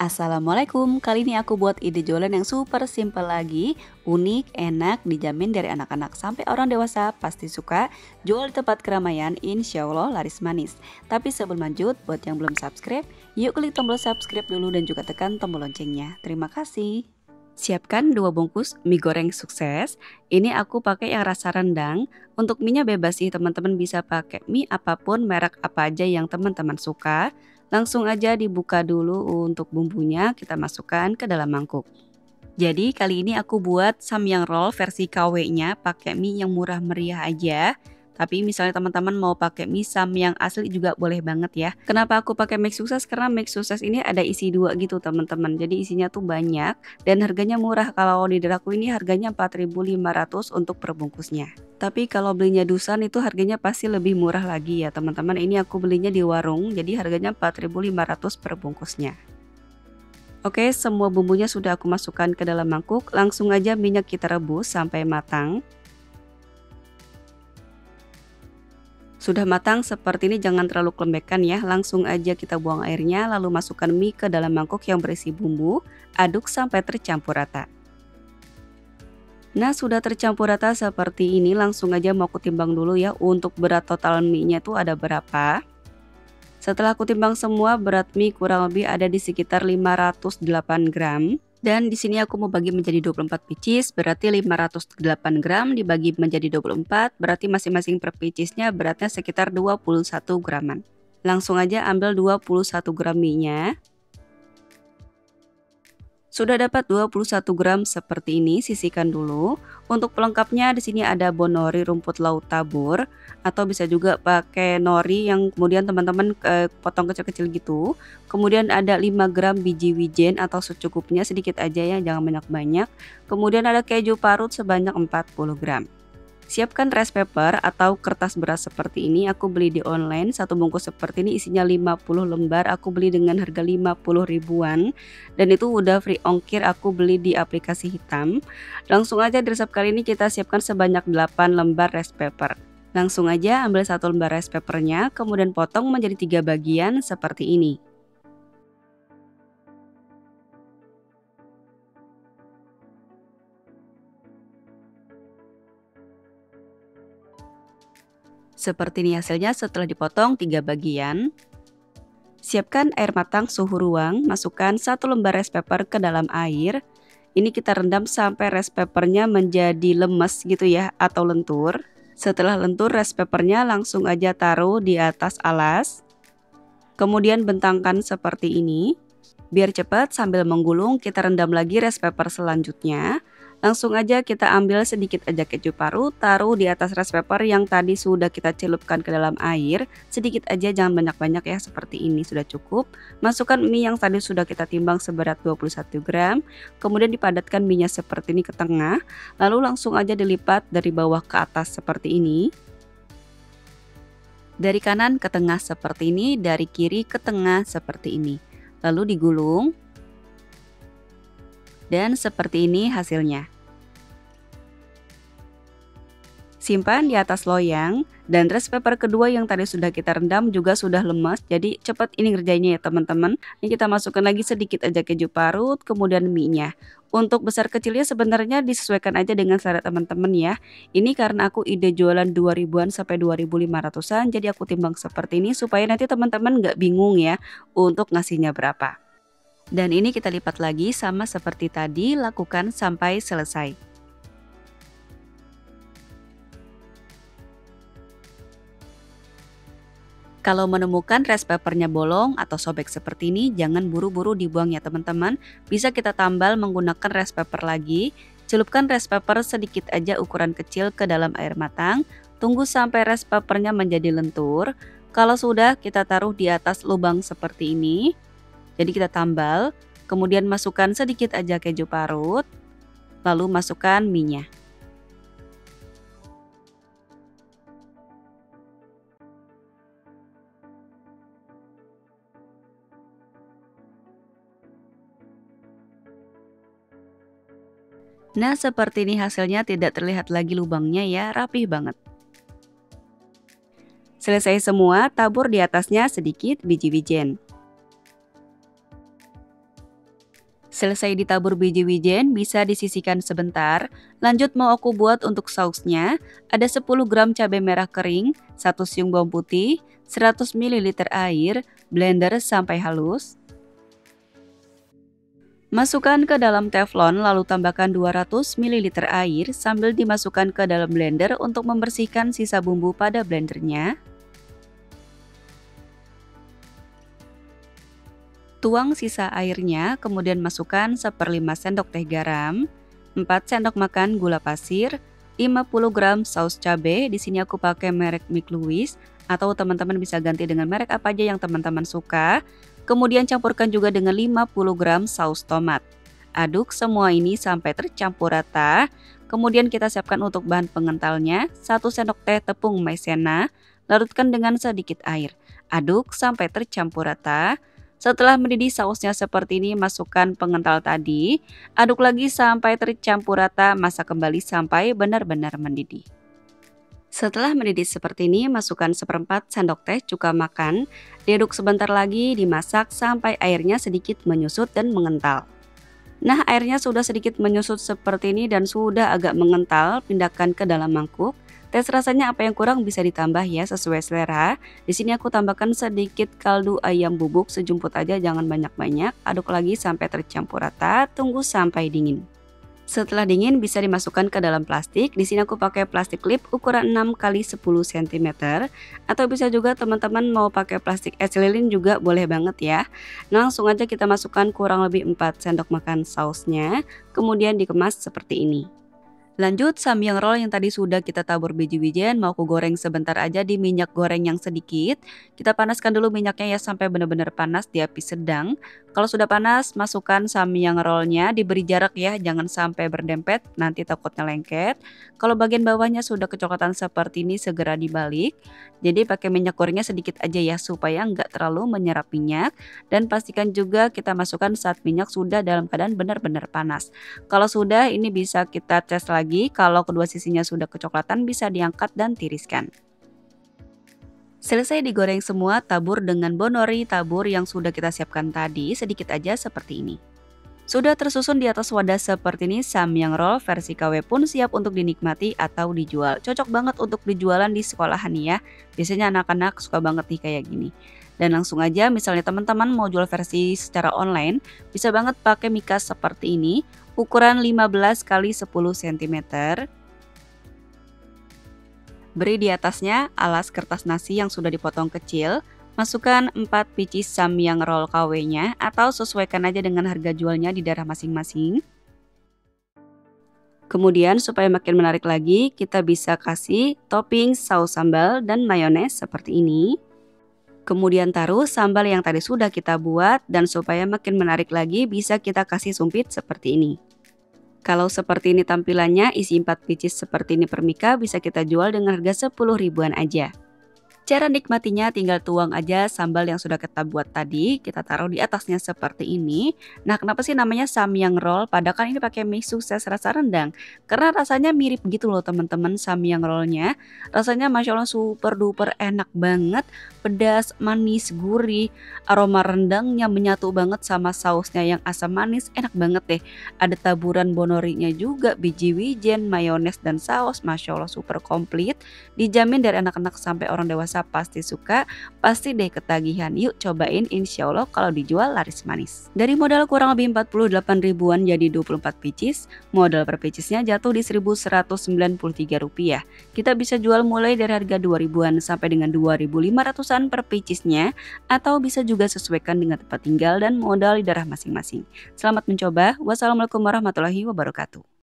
Assalamualaikum, kali ini aku buat ide jualan yang super simple lagi, unik, enak, dijamin dari anak-anak sampai orang dewasa pasti suka. Jual di tempat keramaian, insya Allah laris manis. Tapi sebelum lanjut, buat yang belum subscribe, yuk klik tombol subscribe dulu dan juga tekan tombol loncengnya. Terima kasih. Siapkan 2 bungkus mie goreng sukses. Ini aku pakai yang rasa rendang. Untuk mie-nya bebas sih, teman-teman bisa pakai mie apapun, merek apa aja yang teman-teman suka. Langsung aja dibuka dulu untuk bumbunya, kita masukkan ke dalam mangkuk. Jadi kali ini aku buat samyang roll versi KW-nya pakai mie yang murah meriah aja. Tapi misalnya teman-teman mau pakai mie samyang asli juga boleh banget ya. Kenapa aku pakai mix sukses? Karena mix sukses ini ada isi 2 gitu teman-teman. Jadi isinya tuh banyak dan harganya murah. Kalau di daerahku ini harganya 4.500 untuk per bungkusnya. Tapi kalau belinya Dusan itu harganya pasti lebih murah lagi ya teman-teman. Ini aku belinya di warung, jadi harganya 4.500 per bungkusnya. Oke, semua bumbunya sudah aku masukkan ke dalam mangkuk. Langsung aja minyak kita rebus sampai matang. Sudah matang seperti ini, jangan terlalu kelembekan ya. Langsung aja kita buang airnya, lalu masukkan mie ke dalam mangkuk yang berisi bumbu. Aduk sampai tercampur rata. Nah, sudah tercampur rata seperti ini, langsung aja mau aku timbang dulu ya untuk berat total mie-nya tuh ada berapa. Setelah aku timbang semua, berat mie kurang lebih ada di sekitar 508 gram. Dan di sini aku mau bagi menjadi 24 pieces, berarti 508 gram dibagi menjadi 24, berarti masing-masing per piecesnya beratnya sekitar 21 graman. Langsung aja ambil 21 gram mie-nya. Sudah dapat 21 gram seperti ini, sisihkan dulu. Untuk pelengkapnya di sini ada bon nori rumput laut tabur, atau bisa juga pakai nori yang kemudian teman-teman potong kecil-kecil gitu. Kemudian ada 5 gram biji wijen atau secukupnya, sedikit aja ya, jangan banyak-banyak. Kemudian ada keju parut sebanyak 40 gram. Siapkan rice paper atau kertas beras seperti ini, aku beli di online, satu bungkus seperti ini isinya 50 lembar, aku beli dengan harga 50 ribuan dan itu udah free ongkir, aku beli di aplikasi hitam. Langsung aja di resep kali ini kita siapkan sebanyak 8 lembar rice paper. Langsung aja ambil 1 lembar rice papernya, kemudian potong menjadi 3 bagian seperti ini. Seperti ini hasilnya setelah dipotong 3 bagian. Siapkan air matang suhu ruang, masukkan 1 lembar rice paper ke dalam air. Ini kita rendam sampai rice papernya menjadi lemes gitu ya, atau lentur. Setelah lentur rice papernya langsung aja taruh di atas alas. Kemudian bentangkan seperti ini. Biar cepat sambil menggulung kita rendam lagi rice paper selanjutnya. Langsung aja kita ambil sedikit aja keju parut, taruh di atas rice paper yang tadi sudah kita celupkan ke dalam air. Sedikit aja, jangan banyak-banyak ya, seperti ini sudah cukup. Masukkan mie yang tadi sudah kita timbang seberat 21 gram. Kemudian dipadatkan mie-nya seperti ini ke tengah. Lalu langsung aja dilipat dari bawah ke atas seperti ini. Dari kanan ke tengah seperti ini, dari kiri ke tengah seperti ini. Lalu digulung. Dan seperti ini hasilnya. Simpan di atas loyang, dan rice paper kedua yang tadi sudah kita rendam juga sudah lemas, jadi cepat ini ngerjainnya ya teman-teman. Ini kita masukkan lagi sedikit aja keju parut, kemudian mie-nya. Untuk besar kecilnya sebenarnya disesuaikan aja dengan selera teman-teman ya. Ini karena aku ide jualan 2000-an sampai 2500-an, jadi aku timbang seperti ini supaya nanti teman-teman nggak bingung ya untuk ngasihnya berapa. Dan ini kita lipat lagi sama seperti tadi, lakukan sampai selesai. Kalau menemukan rice papernya bolong atau sobek seperti ini, jangan buru-buru dibuang ya teman-teman. Bisa kita tambal menggunakan rice paper lagi. Celupkan rice paper sedikit aja ukuran kecil ke dalam air matang. Tunggu sampai rice papernya menjadi lentur. Kalau sudah, kita taruh di atas lubang seperti ini. Jadi kita tambal, kemudian masukkan sedikit aja keju parut, lalu masukkan mie-nya. Nah, seperti ini hasilnya, tidak terlihat lagi lubangnya ya, rapih banget. Selesai semua, tabur di atasnya sedikit biji wijen. Selesai ditabur biji wijen, bisa disisihkan sebentar. Lanjut mau aku buat untuk sausnya. Ada 10 gram cabai merah kering, 1 siung bawang putih, 100 ml air, blender sampai halus. Masukkan ke dalam teflon lalu tambahkan 200 ml air sambil dimasukkan ke dalam blender untuk membersihkan sisa bumbu pada blendernya. Tuang sisa airnya, kemudian masukkan 1/5 sendok teh garam, 4 sendok makan gula pasir, 50 gram saus cabai. Di sini aku pakai merek Mick Louis atau teman-teman bisa ganti dengan merek apa aja yang teman-teman suka. Kemudian campurkan juga dengan 50 gram saus tomat. Aduk semua ini sampai tercampur rata. Kemudian kita siapkan untuk bahan pengentalnya, 1 sendok teh tepung maizena, larutkan dengan sedikit air. Aduk sampai tercampur rata. Setelah mendidih sausnya seperti ini, masukkan pengental tadi. Aduk lagi sampai tercampur rata, masak kembali sampai benar-benar mendidih. Setelah mendidih seperti ini, masukkan 1/4 sendok teh cuka makan. Diaduk sebentar lagi, dimasak sampai airnya sedikit menyusut dan mengental. Nah, airnya sudah sedikit menyusut seperti ini dan sudah agak mengental, pindahkan ke dalam mangkuk. Tes rasanya apa yang kurang bisa ditambah ya sesuai selera. Di sini aku tambahkan sedikit kaldu ayam bubuk sejumput aja, jangan banyak-banyak. Aduk lagi sampai tercampur rata, tunggu sampai dingin. Setelah dingin bisa dimasukkan ke dalam plastik. Di sini aku pakai plastik klip ukuran 6 x 10 cm atau bisa juga teman-teman mau pakai plastik es lilin juga boleh banget ya. Langsung aja kita masukkan kurang lebih 4 sendok makan sausnya, kemudian dikemas seperti ini. Lanjut, samyang roll yang tadi sudah kita tabur biji-bijian mau aku goreng sebentar aja di minyak goreng yang sedikit. Kita panaskan dulu minyaknya ya sampai benar-benar panas di api sedang. Kalau sudah panas, masukkan samyang rollnya, diberi jarak ya, jangan sampai berdempet, nanti takutnya lengket. Kalau bagian bawahnya sudah kecoklatan seperti ini, segera dibalik. Jadi pakai minyak gorengnya sedikit aja ya, supaya nggak terlalu menyerap minyak. Dan pastikan juga kita masukkan saat minyak sudah dalam keadaan benar-benar panas. Kalau sudah, ini bisa kita tes lagi. Kalau kedua sisinya sudah kecoklatan, bisa diangkat dan tiriskan. Selesai digoreng semua, tabur dengan bonori tabur yang sudah kita siapkan tadi, sedikit aja seperti ini. Sudah tersusun di atas wadah seperti ini, samyang roll versi KW pun siap untuk dinikmati atau dijual. Cocok banget untuk dijualan di sekolahan nih ya. Biasanya anak-anak suka banget nih kayak gini. Dan langsung aja misalnya teman-teman mau jual versi secara online, bisa banget pakai mikas seperti ini, ukuran 15 x 10 cm. Beri di atasnya alas kertas nasi yang sudah dipotong kecil. Masukkan 4 biji samyang roll KW-nya atau sesuaikan aja dengan harga jualnya di daerah masing-masing. Kemudian supaya makin menarik lagi, kita bisa kasih topping saus sambal dan mayones seperti ini. Kemudian taruh sambal yang tadi sudah kita buat dan supaya makin menarik lagi bisa kita kasih sumpit seperti ini. Kalau seperti ini tampilannya, isi 4 biji seperti ini per mika bisa kita jual dengan harga 10 ribuan aja. Cara nikmatinya tinggal tuang aja sambal yang sudah kita buat tadi, kita taruh di atasnya seperti ini. Nah, kenapa sih namanya samyang roll? Padahal kan ini pakai mie sukses rasa rendang. Karena rasanya mirip gitu loh teman-teman samyang rollnya. Rasanya Masya Allah super duper enak banget, pedas, manis, gurih. Aroma rendangnya menyatu banget sama sausnya yang asam manis, enak banget deh. Ada taburan bonorinya juga, biji wijen, mayones dan saus, Masya Allah super komplit. Dijamin dari anak-anak sampai orang dewasa pasti suka, pasti deh ketagihan. Yuk cobain, insya Allah kalau dijual laris manis. Dari modal kurang lebih 48 ribuan jadi 24 pieces, modal per piecesnya jatuh di Rp1.193. Kita bisa jual mulai dari harga 2 ribuan sampai dengan 2.500-an per piecesnya, atau bisa juga sesuaikan dengan tempat tinggal dan modal di daerah masing-masing. Selamat mencoba. Wassalamualaikum warahmatullahi wabarakatuh.